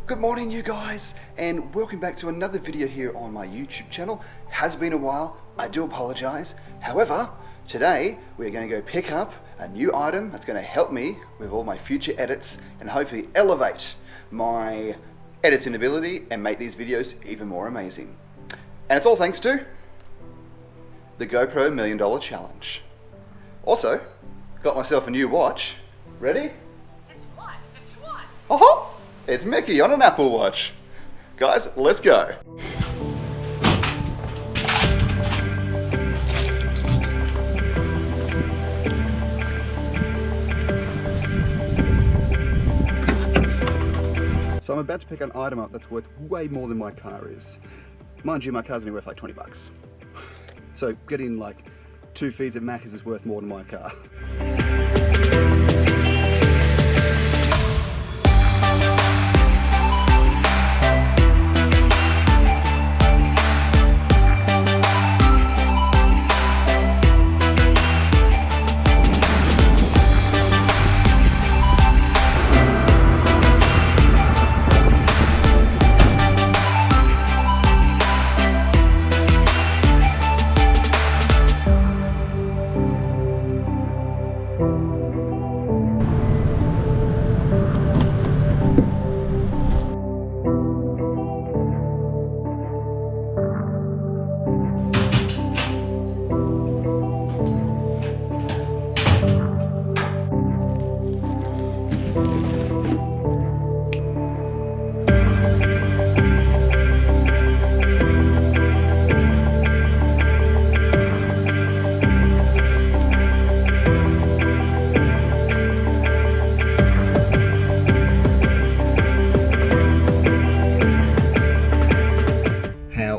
Good morning you guys, and welcome back to another video here on my YouTube channel. Has been a while, I do apologize. However, today we're going to go pick up a new item that's going to help me with all my future edits and hopefully elevate my editing ability and make these videos even more amazing. And it's all thanks to the GoPro $1 Million Challenge. Also, got myself a new watch. Ready? It's what? 51. Oh, it's Mickey on an Apple Watch. Guys, let's go. So I'm about to pick an item up that's worth way more than my car is. Mind you, my car's only worth like 20 bucks. So getting like 2 feeds at Macca's is worth more than my car.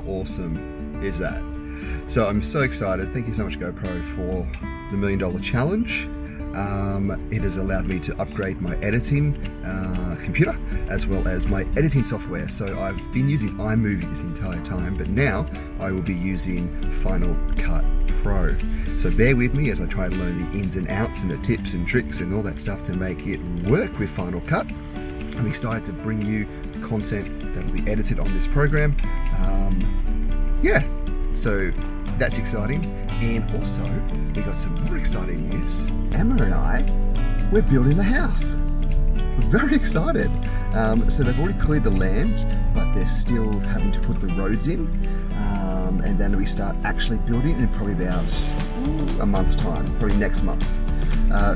Awesome is that? So I'm so excited. Thank you so much GoPro for the $1 Million Challenge. It has allowed me to upgrade my editing computer as well as my editing software. So I've been using iMovie this entire time, but now I will be using Final Cut Pro. So bear with me as I try to learn the ins and outs and the tips and tricks and all that stuff to make it work with Final Cut. I'm excited to bring you the content that will be edited on this program. Yeah, so that's exciting. And also, we got some more exciting news. Emma and I, we're building the house. We're very excited. So they've already cleared the land, but they're still having to put the roads in. And then we start actually building in probably about a month's time, probably next month.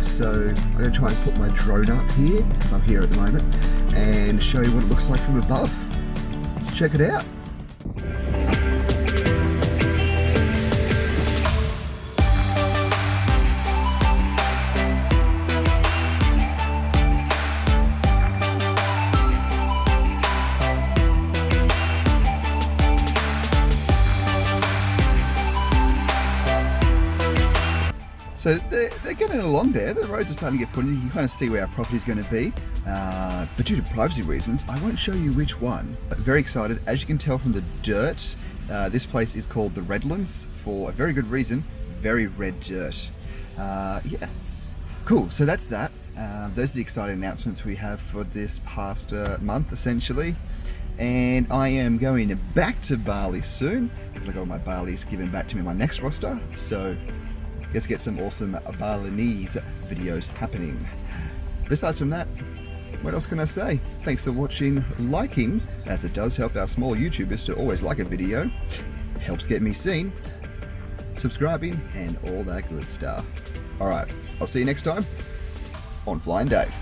So I'm going to try and put my drone up here, so I'm here at the moment, and show you what it looks like from above. Let's check it out. So they're getting along there. The roads are starting to get put in. You can kind of see where our property is going to be. But due to privacy reasons, I won't show you which one. But very excited. As you can tell from the dirt, this place is called the Redlands for a very good reason. Very red dirt. Yeah, cool. So that's that. Those are the exciting announcements we have for this past month, essentially. And I am going back to Bali soon because I got my Balis given back to me in my next roster. So let's get some awesome Balinese videos happening. Besides from that, what else can I say? Thanks for watching, liking, as it does help our small YouTubers to always like a video. Helps get me seen, subscribing, and all that good stuff. Alright, I'll see you next time on Flying Dave.